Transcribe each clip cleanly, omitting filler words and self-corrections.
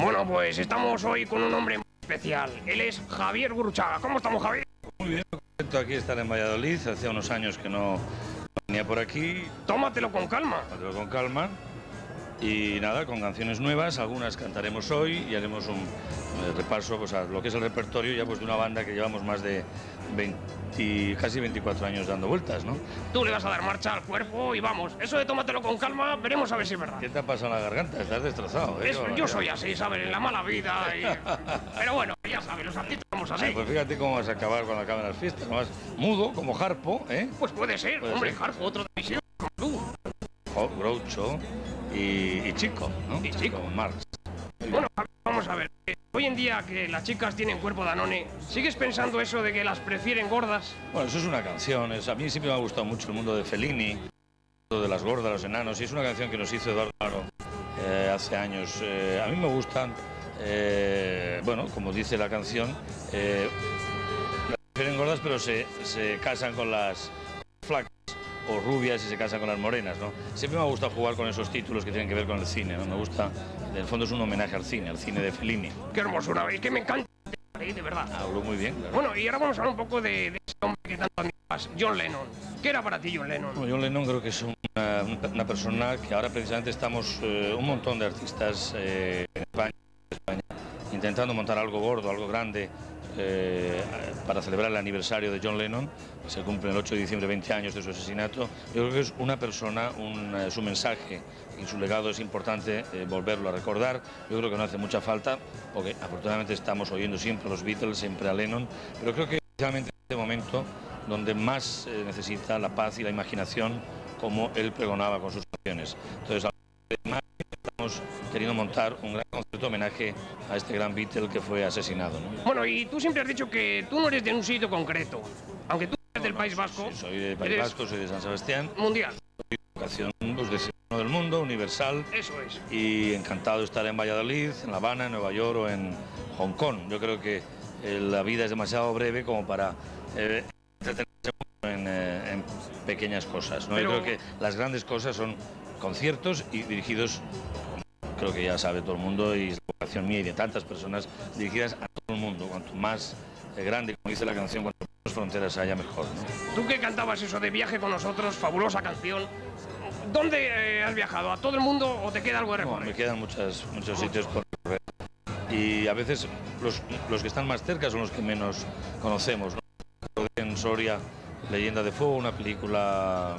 Bueno, pues estamos hoy con un hombre muy especial. Él es Javier Gurruchaga. ¿Cómo estamos, Javier? Muy bien, contento aquí estar en Valladolid. Hacía unos años que no venía por aquí. Tómatelo con calma. Tómatelo con calma. Y nada, con canciones nuevas, algunas cantaremos hoy y haremos un repaso pues, a lo que es el repertorio ya pues, de una banda que llevamos más de casi 24 años dando vueltas, ¿no? Tú le vas a dar marcha al cuerpo y vamos. Eso de tómatelo con calma, veremos a ver si es verdad. ¿Qué te ha pasado en la garganta? Estás destrozado, ¿eh? Yo soy así, ¿sabes? En la mala vida y... Pero bueno, ya sabes, los artistas somos así. Pues fíjate cómo vas a acabar cuando acaben las fiestas. Nomás mudo, como Harpo, ¿eh? Pues puede ser, hombre, Harpo, otro de misión, como tú. Groucho y Chico, ¿no? Y Chico. Marx. Bueno, vamos a ver. Hoy en día que las chicas tienen cuerpo Danone, ¿sigues pensando eso de que las prefieren gordas? Bueno, eso es una canción. A mí siempre me ha gustado mucho el mundo de Fellini, de las gordas, los enanos, y es una canción que nos hizo Eduardo Aro hace años. A mí me gustan, bueno, como dice la canción, las prefieren gordas, pero se casan con las flacas, o rubias y se casan con las morenas, ¿no? Siempre me ha gustado jugar con esos títulos que tienen que ver con el cine, ¿no? Me gusta, en el fondo es un homenaje al cine de Fellini. ¡Qué hermosura! Es que me encanta, de verdad. Habló muy bien, claro. Bueno, y ahora vamos a hablar un poco de ese hombre que tanto admiras, John Lennon. ¿Qué era para ti John Lennon? Bueno, John Lennon creo que es una persona que ahora precisamente estamos un montón de artistas en España, intentando montar algo gordo, algo grande, para celebrar el aniversario de John Lennon. Se cumple el 8 de diciembre 20 años de su asesinato. Yo creo que es una persona, su mensaje y su legado es importante volverlo a recordar. Yo creo que no hace mucha falta, porque afortunadamente estamos oyendo siempre a los Beatles, siempre a Lennon, pero creo que especialmente en este momento donde más necesita la paz y la imaginación, como él pregonaba con sus canciones. Entonces, estamos queriendo montar un gran concierto homenaje a este gran Beatle que fue asesinado, ¿no? Bueno, y tú siempre has dicho que tú no eres de un sitio concreto, aunque tú eres del País Vasco. Sí, soy del País Vasco, soy de San Sebastián. Mundial. Soy de educación pues, de ciudadano del mundo, universal. Eso es. Y encantado de estar en Valladolid, en La Habana, en Nueva York o en Hong Kong. Yo creo que la vida es demasiado breve como para entretenerse en pequeñas cosas, ¿no? Pero... Yo creo que las grandes cosas son conciertos y dirigidos, creo que ya sabe todo el mundo, y es la vocación mía y de tantas personas, dirigidas a todo el mundo. Cuanto más grande, como dice la canción, cuanto más fronteras haya, mejor, ¿no? Tú que cantabas eso de Viaje con nosotros, fabulosa canción, ¿dónde has viajado? ¿A todo el mundo o te queda algo de recorrer? No, me quedan muchos sitios por recorrer. Y a veces los que están más cerca son los que menos conocemos, ¿no? En Soria, Leyenda de Fuego, una película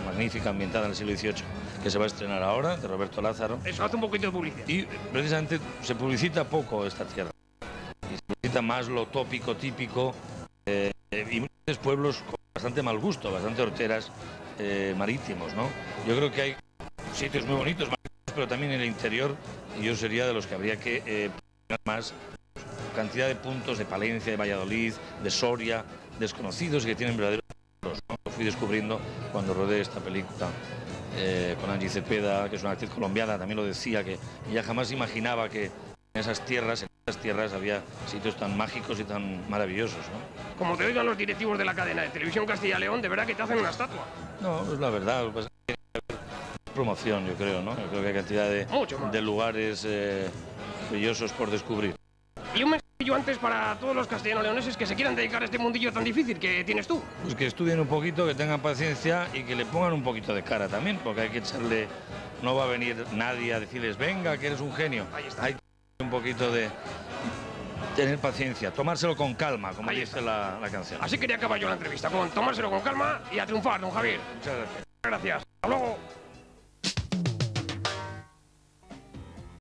magnífica ambientada en el siglo XVIII que se va a estrenar ahora, de Roberto Lázaro. Eso, hace un poquito de publicidad. Y precisamente se publicita poco esta tierra. Y se publicita más lo tópico, típico, y muchos pueblos con bastante mal gusto, bastante horteras, marítimos, ¿no? Yo creo que hay sitios muy bonitos, pero también en el interior, y yo sería de los que habría que poner más cantidad de puntos de Palencia, de Valladolid, de Soria, desconocidos y que tienen verdaderos tesoros, ¿no? Lo fui descubriendo cuando rodé esta película con Angie Cepeda, que es una actriz colombiana, también lo decía, que ella jamás imaginaba que en esas tierras había sitios tan mágicos y tan maravillosos, ¿no? Como te oigan los directivos de la cadena de televisión Castilla y León, de verdad que te hacen una estatua. No, es la verdad, lo que pasa es que tiene que haber promoción, yo creo, ¿no? Yo creo que hay cantidad de lugares maravillosos por descubrir. Y un mensajillo antes para todos los castellano-leoneses que se quieran dedicar a este mundillo tan difícil que tienes tú. Pues que estudien un poquito, que tengan paciencia y que le pongan un poquito de cara también, porque hay que echarle... No va a venir nadie a decirles, venga, que eres un genio. Ahí está. Hay un poquito de... tener paciencia, tomárselo con calma, como dice la canción. Así quería acabar yo la entrevista, con tomárselo con calma y a triunfar, don Javier. Muchas gracias. Gracias. Hasta luego.